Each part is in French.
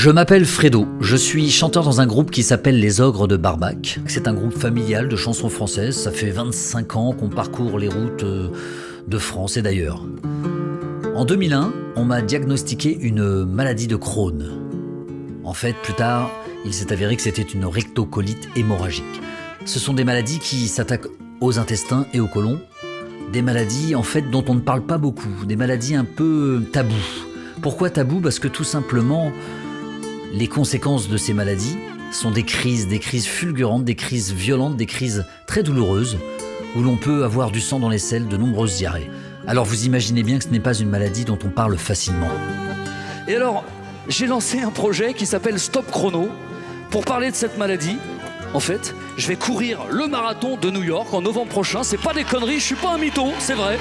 Je m'appelle Fredo, je suis chanteur dans un groupe qui s'appelle Les Ogres de Barbac. C'est un groupe familial de chansons françaises, ça fait 25 ans qu'on parcourt les routes de France et d'ailleurs. En 2001, on m'a diagnostiqué une maladie de Crohn. En fait, plus tard, il s'est avéré que c'était une rectocolite hémorragique. Ce sont des maladies qui s'attaquent aux intestins et au côlon. Des maladies, en fait, dont on ne parle pas beaucoup. Des maladies un peu tabous. Pourquoi tabous ? Parce que tout simplement, les conséquences de ces maladies sont des crises fulgurantes, des crises violentes, des crises très douloureuses, où l'on peut avoir du sang dans les selles, de nombreuses diarrhées. Alors vous imaginez bien que ce n'est pas une maladie dont on parle facilement. Et alors, j'ai lancé un projet qui s'appelle Stop Chrono pour parler de cette maladie. En fait, je vais courir le marathon de New York en novembre prochain. C'est pas des conneries, je suis pas un mytho, c'est vrai.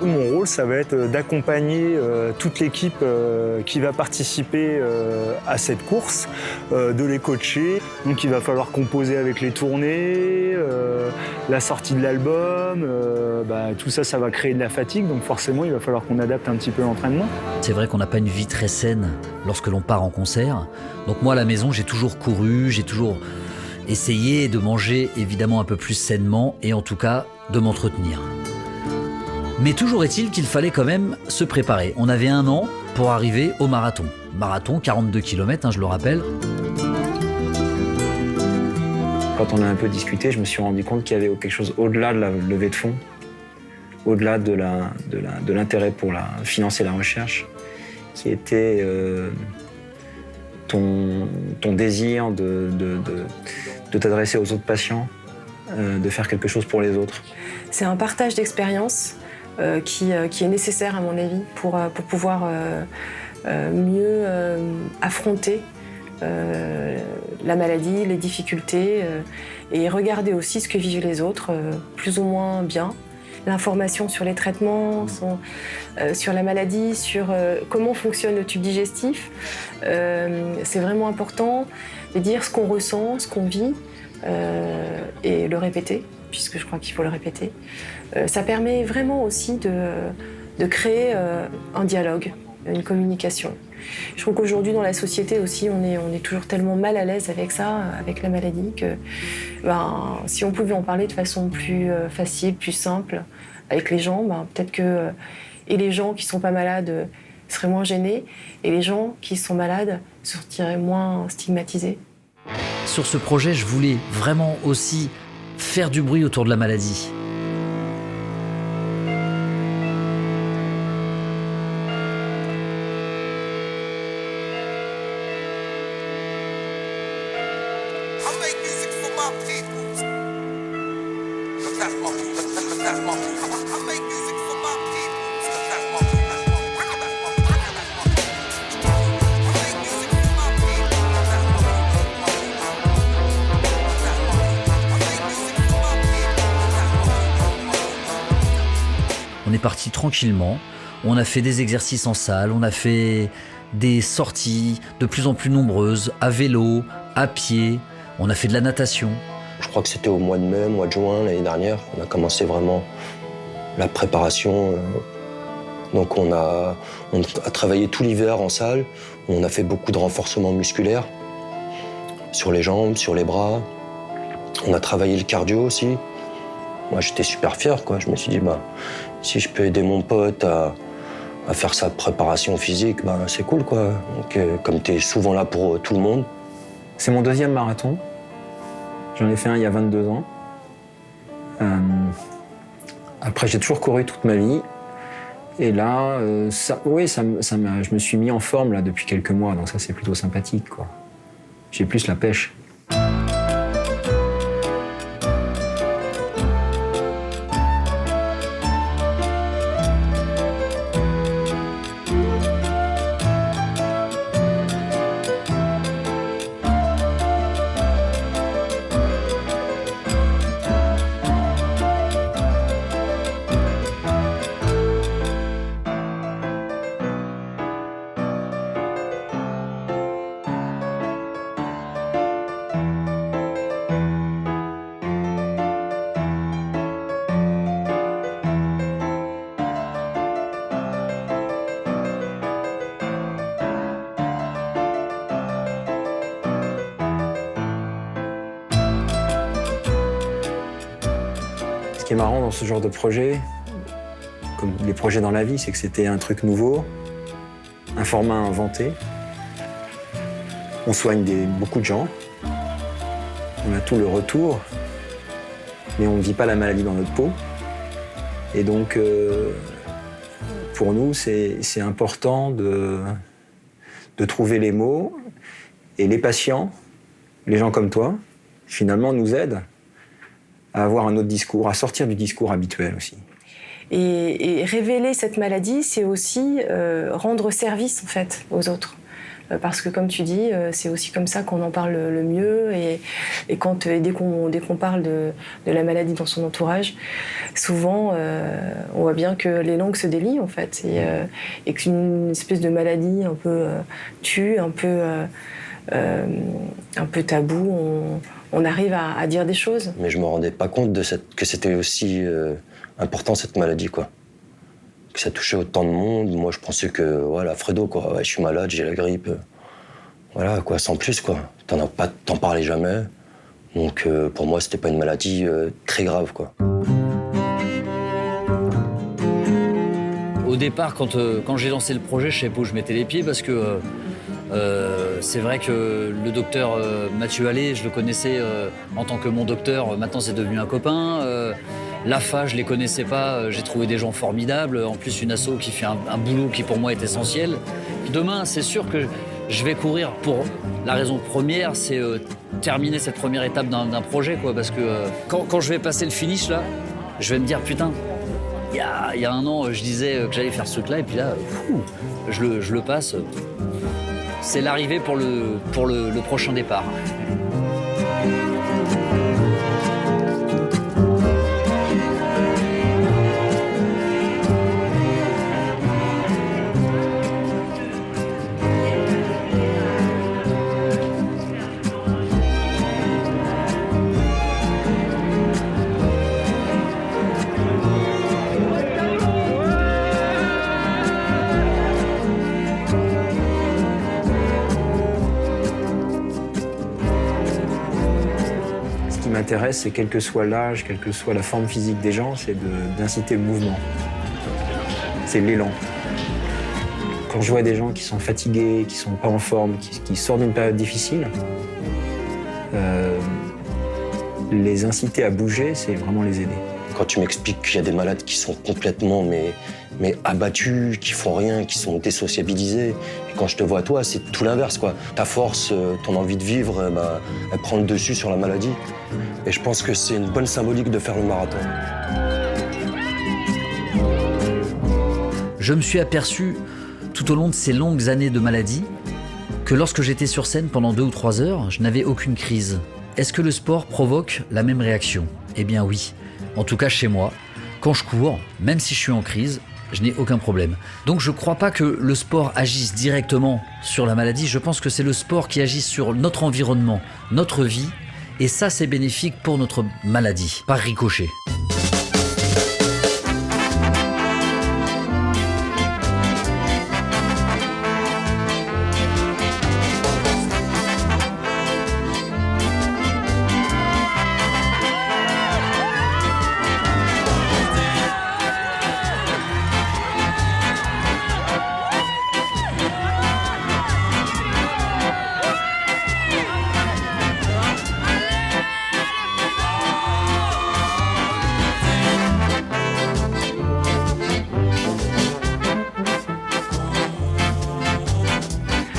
Mon rôle, ça va être d'accompagner toute l'équipe qui va participer à cette course, de les coacher. Donc il va falloir composer avec les tournées, la sortie de l'album, tout ça, ça va créer de la fatigue. Donc forcément, il va falloir qu'on adapte un petit peu l'entraînement. C'est vrai qu'on n'a pas une vie très saine lorsque l'on part en concert. Donc moi, à la maison, j'ai toujours couru, j'ai toujours essayé de manger évidemment un peu plus sainement et en tout cas de m'entretenir. Mais toujours est-il qu'il fallait quand même se préparer. On avait 1 an pour arriver au marathon. Marathon, 42 km, je le rappelle. Quand on a un peu discuté, je me suis rendu compte qu'il y avait quelque chose au-delà de la levée de fonds, au-delà de l'intérêt pour financer la recherche, qui était ton désir de t'adresser aux autres patients, de faire quelque chose pour les autres. C'est un partage d'expériences qui est nécessaire à mon avis pour pouvoir mieux affronter la maladie, les difficultés et regarder aussi ce que vivent les autres plus ou moins bien. L'information sur les traitements, sur la maladie, sur comment fonctionne le tube digestif, c'est vraiment important de dire ce qu'on ressent, ce qu'on vit et le répéter, puisque je crois qu'il faut le répéter. Ça permet vraiment aussi de créer un dialogue, une communication. Je trouve qu'aujourd'hui, dans la société aussi, on est toujours tellement mal à l'aise avec ça, avec la maladie, que si on pouvait en parler de façon plus facile, plus simple, avec les gens, peut-être que et les gens qui ne sont pas malades seraient moins gênés, et les gens qui sont malades se sentiraient moins stigmatisés. Sur ce projet, je voulais vraiment aussi faire du bruit autour de la maladie. On est parti tranquillement, on a fait des exercices en salle, on a fait des sorties de plus en plus nombreuses, à vélo, à pied, on a fait de la natation. Je crois que c'était au mois de mai, mois de juin l'année dernière, on a commencé vraiment la préparation. Donc on a travaillé tout l'hiver en salle, on a fait beaucoup de renforcement musculaire sur les jambes, sur les bras. On a travaillé le cardio aussi. Moi j'étais super fier, quoi. Je me suis dit si je peux aider mon pote à faire sa préparation physique, c'est cool, quoi. Donc, comme tu es souvent là pour tout le monde. C'est mon 2e marathon. J'en ai fait un il y a 22 ans. Après, j'ai toujours couru toute ma vie. Et là, je me suis mis en forme là, depuis quelques mois, donc ça, c'est plutôt sympathique, quoi. J'ai plus la pêche. Ce qui est marrant dans ce genre de projet, comme les projets dans la vie, c'est que c'était un truc nouveau, un format inventé. On soigne beaucoup de gens, on a tout le retour, mais on ne vit pas la maladie dans notre peau. Et donc, pour nous, c'est important de trouver les mots. Et les patients, les gens comme toi, finalement, nous aident à avoir un autre discours, à sortir du discours habituel aussi. Et révéler cette maladie, c'est aussi rendre service, en fait, aux autres. Parce que, comme tu dis, c'est aussi comme ça qu'on en parle le mieux. Et dès qu'on parle de la maladie dans son entourage, souvent, on voit bien que les langues se délient, en fait. Et qu'une espèce de maladie un peu tue, un peu tabou, on arrive à dire des choses. Mais je me rendais pas compte que c'était aussi important, cette maladie, quoi. Que ça touchait autant de monde. Moi, je pensais que, voilà, Fredo, quoi. Ouais, je suis malade, j'ai la grippe. Voilà, quoi, sans plus, quoi. T'en parlais jamais. Donc, pour moi, c'était pas une maladie très grave, quoi. Au départ, quand j'ai lancé le projet, je savais pas où je mettais les pieds parce que c'est vrai que le docteur Mathieu Allais, je le connaissais en tant que mon docteur. Maintenant, c'est devenu un copain. L'AFA, je les connaissais pas. J'ai trouvé des gens formidables. En plus, une asso qui fait un boulot qui pour moi est essentiel. Demain, c'est sûr que je vais courir pour la raison première, c'est terminer cette première étape d'un projet, quoi. Parce que quand je vais passer le finish là, je vais me dire putain. Il y a un an, je disais que j'allais faire ce truc-là, et puis là, je le passe. C'est l'arrivée pour le prochain départ. Ce qui m'intéresse, c'est quel que soit l'âge, quelle que soit la forme physique des gens, c'est d'inciter le mouvement. C'est l'élan. Quand je vois des gens qui sont fatigués, qui sont pas en forme, qui sortent d'une période difficile, les inciter à bouger, c'est vraiment les aider. Quand tu m'expliques qu'il y a des malades qui sont complètement mais abattus, qui font rien, qui sont désociabilisés, et quand je te vois toi, c'est tout l'inverse, quoi. Ta force, ton envie de vivre, elle prend le dessus sur la maladie. Et je pense que c'est une bonne symbolique de faire le marathon. Je me suis aperçu, tout au long de ces longues années de maladie, que lorsque j'étais sur scène pendant 2 ou 3 heures, je n'avais aucune crise. Est-ce que le sport provoque la même réaction ? Eh bien oui. En tout cas chez moi, quand je cours, même si je suis en crise, je n'ai aucun problème. Donc je ne crois pas que le sport agisse directement sur la maladie, je pense que c'est le sport qui agit sur notre environnement, notre vie, et ça c'est bénéfique pour notre maladie, par ricochet.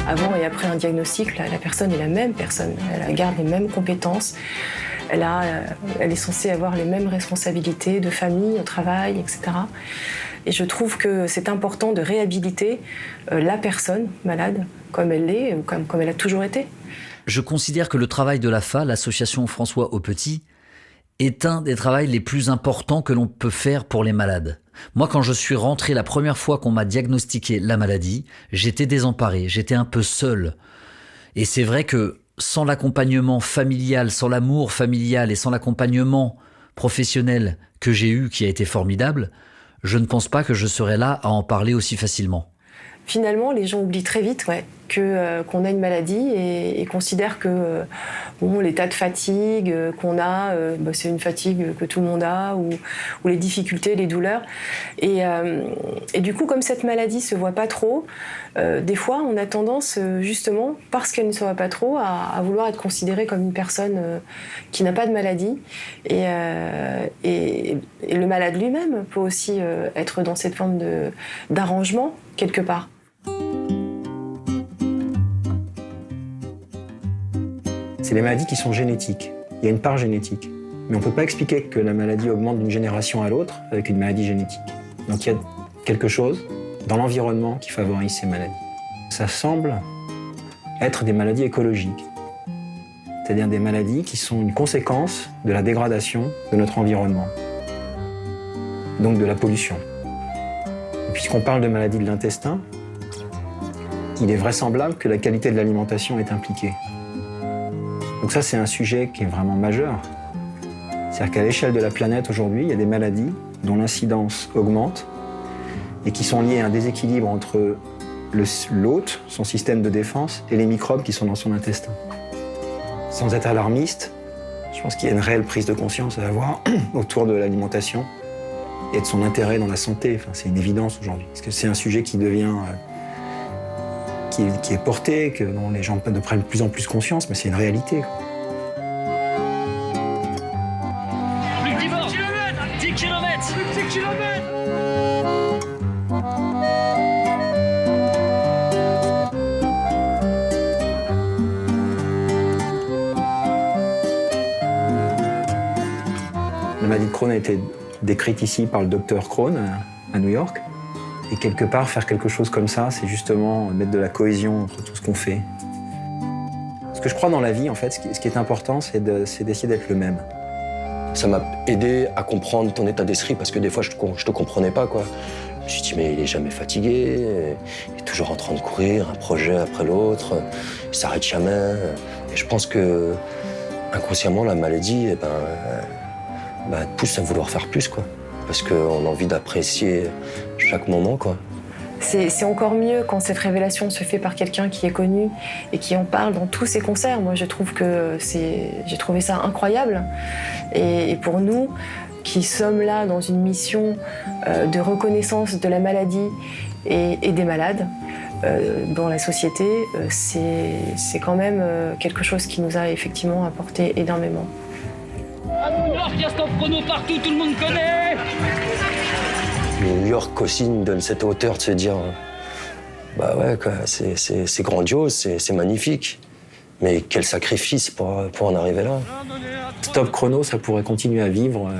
Avant et après un diagnostic, la personne est la même personne. Elle garde les mêmes compétences. Elle est censée avoir les mêmes responsabilités de famille, au travail, etc. Et je trouve que c'est important de réhabiliter la personne malade comme elle l'est, ou comme elle a toujours été. Je considère que le travail de l'AFA, l'association François Aupetit, est un des travaux les plus importants que l'on peut faire pour les malades. Moi, quand je suis rentré la première fois qu'on m'a diagnostiqué la maladie, j'étais désemparé, j'étais un peu seul. Et c'est vrai que sans l'accompagnement familial, sans l'amour familial et sans l'accompagnement professionnel que j'ai eu, qui a été formidable, je ne pense pas que je serais là à en parler aussi facilement. Finalement, les gens oublient très vite qu'on a une maladie et considèrent que l'état de fatigue qu'on a, c'est une fatigue que tout le monde a, ou les difficultés, les douleurs. Et du coup, comme cette maladie ne se voit pas trop, des fois, on a tendance, justement, parce qu'elle ne se voit pas trop, à vouloir être considéré comme une personne qui n'a pas de maladie. Et le malade lui-même peut aussi être dans cette forme d'arrangement, quelque part. C'est les maladies qui sont génétiques. Il y a une part génétique. Mais on ne peut pas expliquer que la maladie augmente d'une génération à l'autre avec une maladie génétique. Donc il y a quelque chose dans l'environnement qui favorise ces maladies. Ça semble être des maladies écologiques. C'est-à-dire des maladies qui sont une conséquence de la dégradation de notre environnement. Donc de la pollution. Et puisqu'on parle de maladies de l'intestin, il est vraisemblable que la qualité de l'alimentation est impliquée. Donc ça, c'est un sujet qui est vraiment majeur. C'est-à-dire qu'à l'échelle de la planète aujourd'hui, il y a des maladies dont l'incidence augmente et qui sont liées à un déséquilibre entre l'hôte, son système de défense, et les microbes qui sont dans son intestin. Sans être alarmiste, je pense qu'il y a une réelle prise de conscience à avoir autour de l'alimentation et de son intérêt dans la santé. Enfin, c'est une évidence aujourd'hui. Parce que c'est un sujet qui devient... qui est porté, dont les gens prennent de plus en plus conscience, mais c'est une réalité. Plus que 10 morts, 10 km, plus de 10 km. La maladie de Crohn a été décrite ici par le docteur Crohn à New York. Et quelque part, faire quelque chose comme ça, c'est justement mettre de la cohésion entre tout ce qu'on fait. Ce que je crois dans la vie, en fait, ce qui est important, c'est d'essayer d'être le même. Ça m'a aidé à comprendre ton état d'esprit parce que des fois, je te comprenais pas, quoi. Je me suis dit, mais il est jamais fatigué, il est toujours en train de courir, un projet après l'autre, il s'arrête jamais. Et je pense que, inconsciemment, la maladie, te pousse à vouloir faire plus, quoi. Parce qu'on a envie d'apprécier chaque moment, quoi. C'est encore mieux quand cette révélation se fait par quelqu'un qui est connu et qui en parle dans tous ses concerts. Moi, je trouve que j'ai trouvé ça incroyable. Et pour nous, qui sommes là dans une mission de reconnaissance de la maladie et des malades dans la société, c'est quand même quelque chose qui nous a effectivement apporté énormément. À New York, il y a Stop Chrono partout, tout le monde connaît. New York aussi nous donne cette hauteur de se dire, quoi, c'est grandiose, c'est magnifique. Mais quel sacrifice pour en arriver là. Stop Chrono, ça pourrait continuer à vivre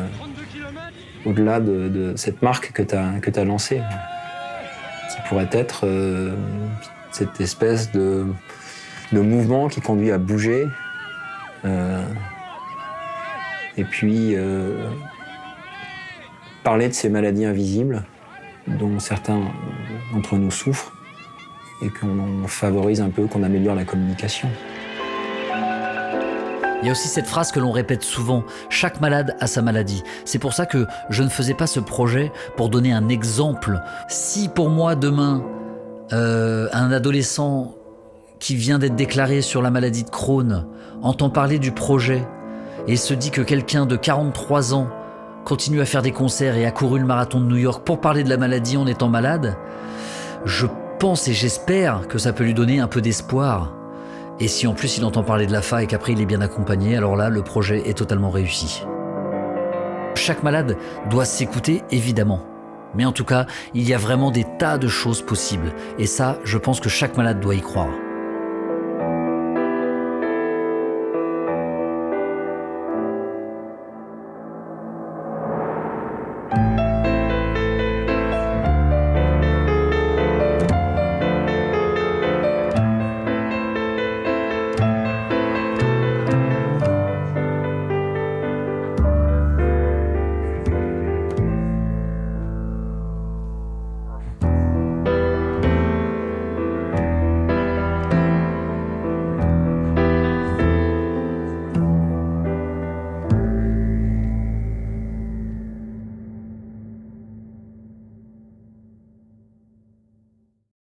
au-delà de cette marque que t'as lancée. Qui pourrait être cette espèce de mouvement qui conduit à bouger. Et puis, parler de ces maladies invisibles dont certains d'entre nous souffrent et qu'on favorise un peu, qu'on améliore la communication. Il y a aussi cette phrase que l'on répète souvent, chaque malade a sa maladie. C'est pour ça que je ne faisais pas ce projet pour donner un exemple. Si pour moi demain, un adolescent qui vient d'être déclaré sur la maladie de Crohn entend parler du projet et se dit que quelqu'un de 43 ans continue à faire des concerts et a couru le marathon de New York pour parler de la maladie en étant malade, je pense et j'espère que ça peut lui donner un peu d'espoir. Et si en plus il entend parler de l'AFA et qu'après il est bien accompagné, alors là, le projet est totalement réussi. Chaque malade doit s'écouter, évidemment. Mais en tout cas, il y a vraiment des tas de choses possibles. Et ça, je pense que chaque malade doit y croire.